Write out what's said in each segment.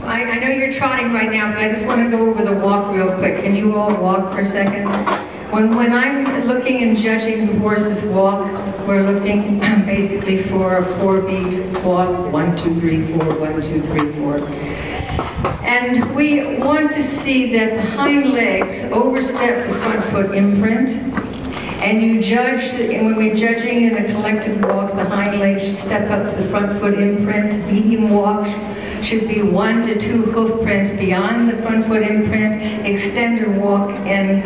I know you're trotting right now, but I just want to go over the walk real quick. Can you all walk for a second? When I'm looking and judging the horse's walk, we're looking basically for a 4-beat walk, 1, 2, 3, 4, 1, 2, 3, 4. And we want to see that the hind legs overstep the front foot imprint. And you judge, and when we're judging in a collective walk, the hind legs should step up to the front foot imprint. Medium walk should be 1 to 2 hoof prints beyond the front foot imprint. Extended walk and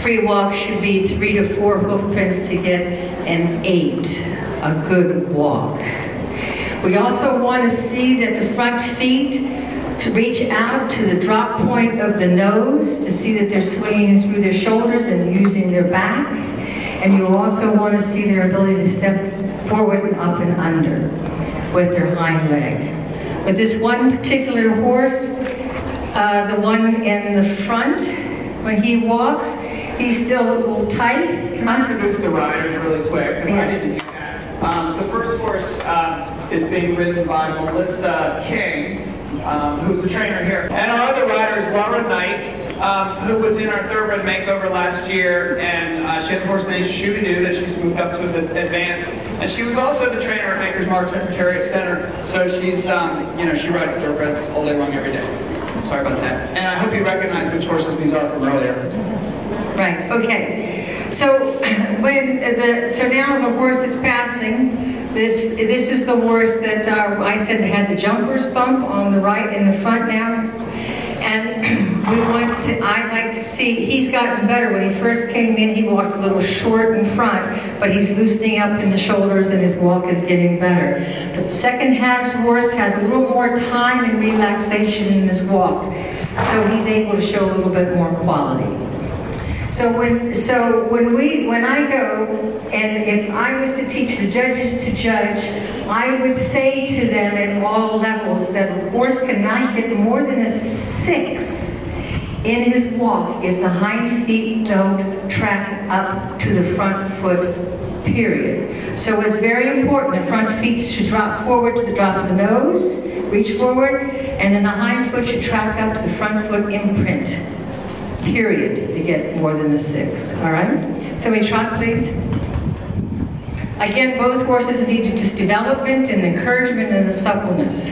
free walk should be 3 to 4 hoof prints to get an 8, a good walk. We also want to see that the front feet to reach out to the drop point of the nose to see that they're swinging through their shoulders and using their back. And you also want to see their ability to step forward and up and under with their hind leg. With this one particular horse, the one in the front, when he walks, he's still a little tight. Can I introduce the riders really quick? Yes. I didn't do that. The first horse is being ridden by Melissa King, who's the trainer here. And our other rider is Laura Knight, who was in our thoroughbred makeover last year, and she has a horse named Shoo-Doo that she's moved up to the advanced. And she was also the trainer at Maker's Mark Secretariat Center, so she's, you know, she rides thoroughbreds all day long every day. Sorry about that. And I hope you recognize which horses these are from earlier. Right, okay. So so now the horse that's passing, this is the horse that I said had the jumper's bump on the right in the front now. And I'd like to see, he's gotten better. When he first came in, he walked a little short in front, but he's loosening up in the shoulders and his walk is getting better. But the second horse has a little more time and relaxation in his walk, so he's able to show a little bit more quality. So when I go, and if I was to teach the judges to judge, I would say to them at all levels that a horse cannot get more than a 6 in his walk if the hind feet don't track up to the front foot, period. So it's very important. The front feet should drop forward to the drop of the nose, reach forward, and then the hind foot should track up to the front foot imprint, period, to get more than a 6, all right? So we trot, please. Again, both horses need just development and encouragement and the suppleness.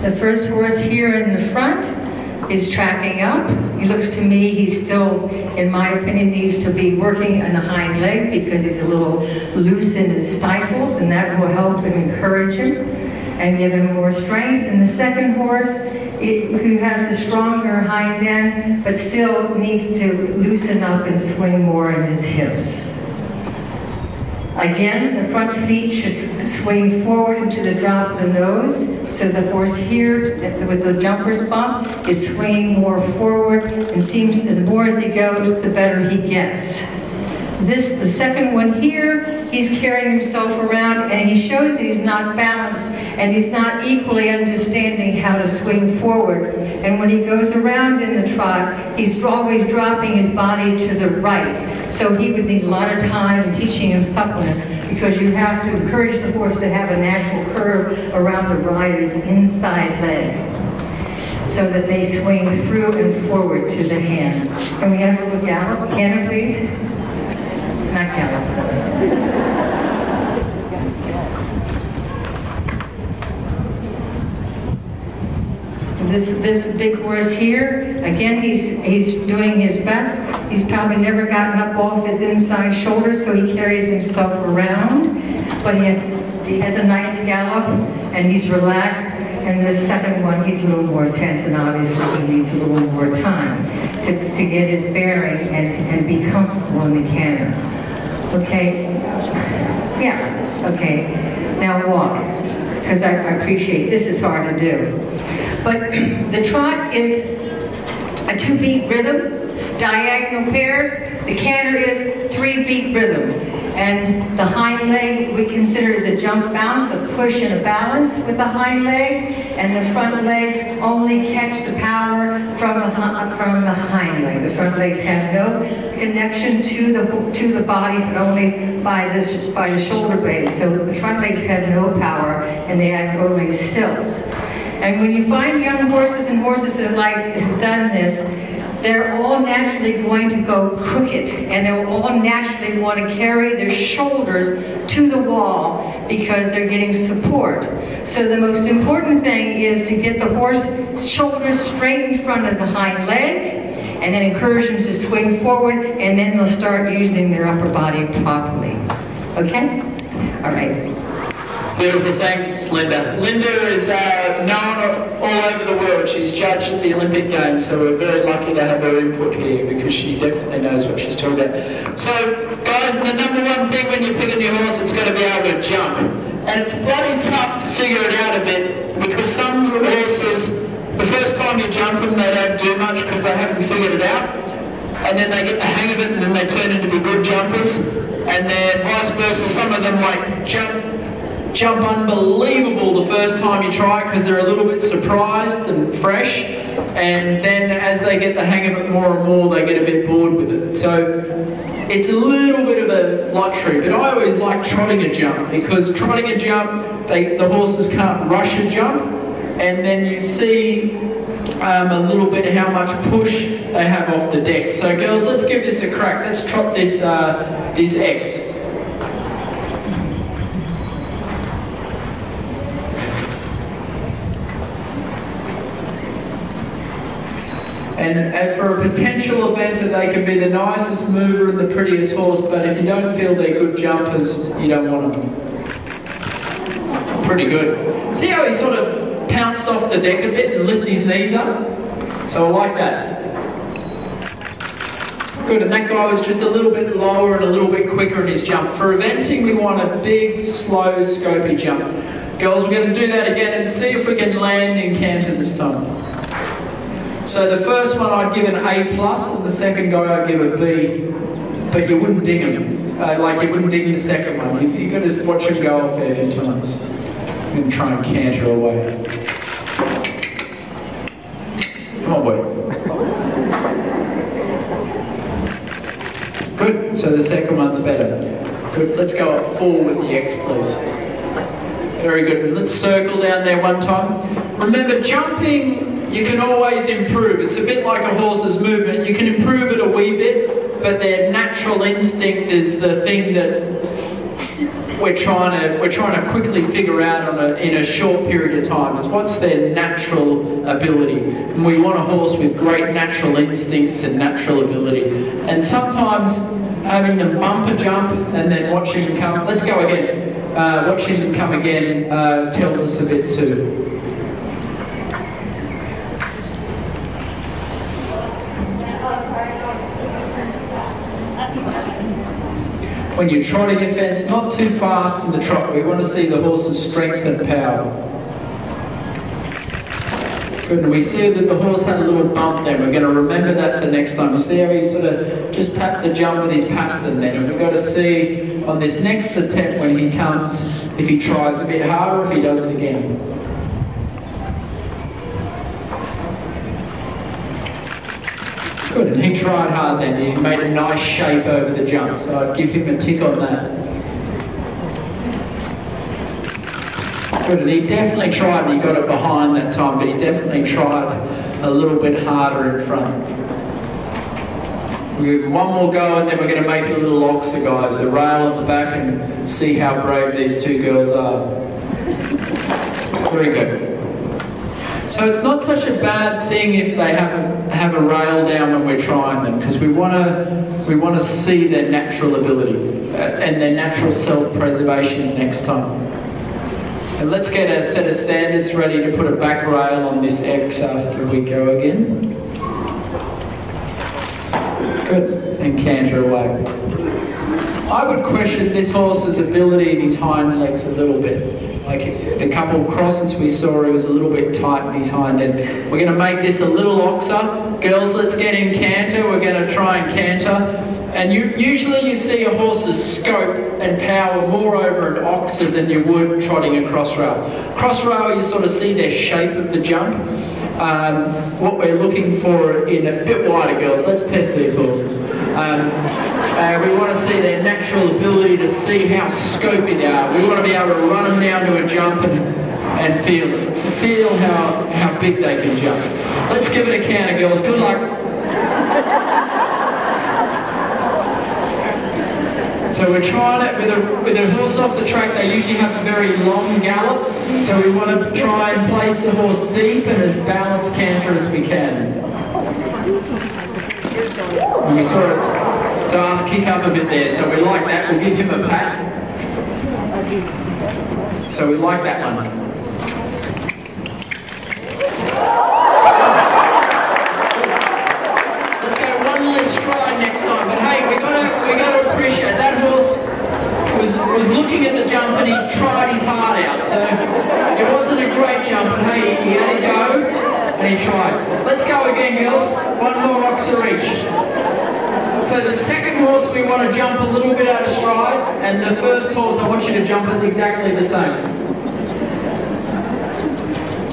The first horse here in the front is tracking up. He looks to me, he's still, in my opinion, needs to be working on the hind leg because he's a little loose in his stifles, and that will help and encourage him and give him more strength. And the second horse, who has the stronger hind end, but still needs to loosen up and swing more in his hips. Again, the front feet should swing forward into the drop of the nose, so the horse here with the jumper's bump is swinging more forward, and seems as more as he goes, the better he gets. The second one here, he's carrying himself around and he shows that he's not balanced and he's not equally understanding how to swing forward. And when he goes around in the trot, he's always dropping his body to the right. So he would need a lot of time in teaching him suppleness, because you have to encourage the horse to have a natural curve around the rider's inside leg, so that they swing through and forward to the hand. Can we have a little gallop? Cannon, please? Not gallop. This big horse here, again, he's doing his best. He's probably never gotten up off his inside shoulder, so he carries himself around. But he has a nice gallop, and he's relaxed. And the second one, he's a little more tense, and obviously he needs a little more time to get his bearing and be comfortable in the canter. Okay? Yeah, okay. Now walk, because I appreciate this is hard to do. But the trot is a 2-beat rhythm, diagonal pairs. The canter is 3-beat rhythm. And the hind leg we consider as a jump bounce, a push and a balance with the hind leg, and the front legs only catch the power from the hind leg. The front legs have no connection to the body, but only by the shoulder base. So the front legs have no power, and they have only stilts. And when you find young horses and horses that have done this, they're all naturally going to go crooked, and they'll all naturally want to carry their shoulders to the wall because they're getting support. So the most important thing is to get the horse shoulders straight in front of the hind leg, and then encourage them to swing forward, and then they'll start using their upper body properly. Okay? All right. Beautiful, thanks Linda. Linda is known all over the world. She's judged at the Olympic Games, so we're very lucky to have her input here because she definitely knows what she's talking about. So guys, the number one thing when you're picking your horse, it's got to be able to jump. And it's bloody tough to figure it out a bit because some horses, the first time you jump them, they don't do much because they haven't figured it out. And then they get the hang of it and then they turn into be good jumpers. And then vice versa, some of them like jump unbelievable the first time you try it because they're a little bit surprised and fresh, and then as they get the hang of it more and more, they get a bit bored with it. So it's a little bit of a lottery, but I always like trotting a jump because trotting a jump, the horses can't rush a jump, and then you see a little bit of how much push they have off the deck. So girls, let's give this a crack. Let's trot this X. And for a potential eventer, they can be the nicest mover and the prettiest horse, but if you don't feel they're good jumpers, you don't want them. Pretty good. See how he sort of pounced off the deck a bit and lifted his knees up? So I like that. Good, and that guy was just a little bit lower and a little bit quicker in his jump. For eventing, we want a big, slow, scopy jump. Girls, we're going to do that again and see if we can land in canter this time. So the first one I'd give an A+, and the second guy I'd give a B, but you wouldn't ding him. Like you wouldn't ding the second one. You've got to watch him go a fair few times. I'm going to try and canter away. Come on, boy. Good, so the second one's better. Good, let's go up 4 with the X, please. Very good, let's circle down there one time. Remember, jumping, you can always improve. It's a bit like a horse's movement. You can improve it a wee bit, but their natural instinct is the thing that we're trying to quickly figure out in a short period of time. Is what's their natural ability. And we want a horse with great natural instincts and natural ability. And sometimes having them bump a jump and then watching them come, let's go again. Watching them come again tells us a bit too. When you're trotting a fence, not too fast in the trot. We want to see the horse's strength and power. Good, and we see that the horse had a little bump there. We're going to remember that for next time. You see how he sort of just tapped the jump with his pastern then. And we've got to see on this next attempt when he comes, if he tries a bit harder, if he does it again. Good, and he tried hard then. He made a nice shape over the jump, so I'd give him a tick on that. Good, and he definitely tried, and he got it behind that time, but he definitely tried a little bit harder in front. We'll give one more go, and then we're going to make it a little oxer, guys. A rail on the back, and see how brave these two girls are. Very good. So it's not such a bad thing if they have a rail down when we're trying them, because we want to see their natural ability and their natural self-preservation next time. And let's get a set of standards ready to put a back rail on this X after we go again. Good, and canter away. I would question this horse's ability in his hind legs a little bit. Like the couple crosses we saw, he was a little bit tight in his hind end. We're going to make this a little oxer. Girls, let's get in canter. We're going to try and canter. And usually you see a horse's scope and power more over an oxer than you would trotting a cross rail. Cross rail, you sort of see their shape of the jump. What we're looking for in a bit wider, girls, let's test these horses. We want to see their natural ability to see how scopy they are. We want to be able to run them down to a jump and feel how big they can jump. Let's give it a counter, girls. Good luck. So we're trying it with a horse off the track. They usually have a very long gallop. So we want to try and place the horse deep and as balanced canter as we can. And we saw its ass kick up a bit there, so we like that. We'll give him a pat. So we like that one. Next time, but hey, we got to appreciate that horse was looking at the jump and he tried his heart out. So it wasn't a great jump, but hey, he had a go and he tried. Let's go again, girls. One more oxer each. So the second horse we want to jump a little bit out of stride, and the first horse I want you to jump it exactly the same.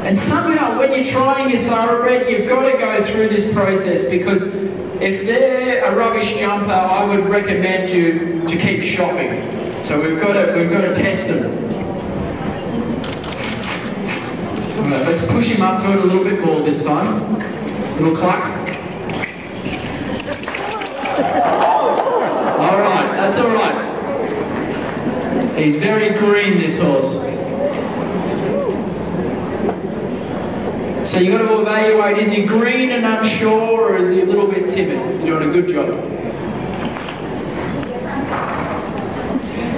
And somehow when you're trying your thoroughbred, you've got to go through this process, because if they're a rubbish jumper, I would recommend you to keep shopping. So we've got to test them. Right, let's push him up to it a little bit more this time. Little cluck. All right, that's all right. He's very green, this horse. So you've got to evaluate, is he green and unsure, or is he a little bit timid? You're doing a good job.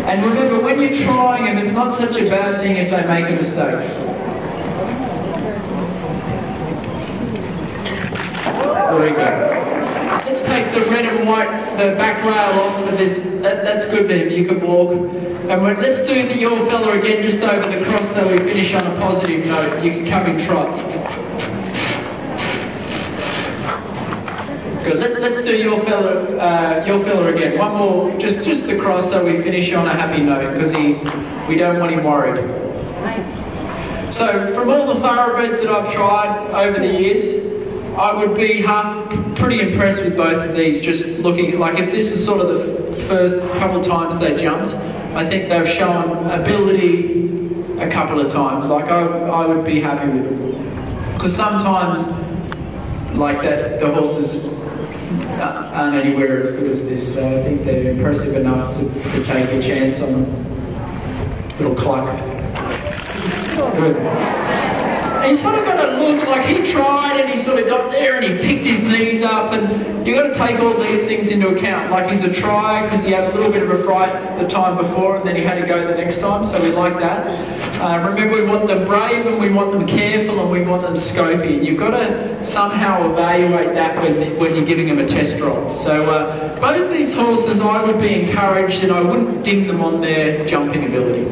And remember, when you're trying them, it's not such a bad thing if they make a mistake. There we go. Let's take the red and white, the back rail off for this. That's good for him. You can walk. And let's do the your fella again just over the cross so we finish on a positive note. You can come in trot. Good. Let's do your fella again. One more, just the cross so we finish on a happy note, because we don't want him worried. So from all the thoroughbreds that I've tried over the years, I would be pretty impressed with both of these. Just looking, like if this was sort of the first couple times they jumped, I think they've shown ability a couple of times. Like I would be happy with them, because sometimes like that the horses aren't anywhere as good as this. So I think they're impressive enough to take a chance on them. Little cluck. Good. And you sort of got to look, like he tried and he sort of got there and he picked his knees up, and you've got to take all these things into account. Like he's a try because he had a little bit of a fright the time before and then he had to go the next time, so we like that. Remember, we want them brave and we want them careful and we want them scopy, and you've got to somehow evaluate that when you're giving them a test drop. So both these horses I would be encouraged, and I wouldn't ding them on their jumping ability.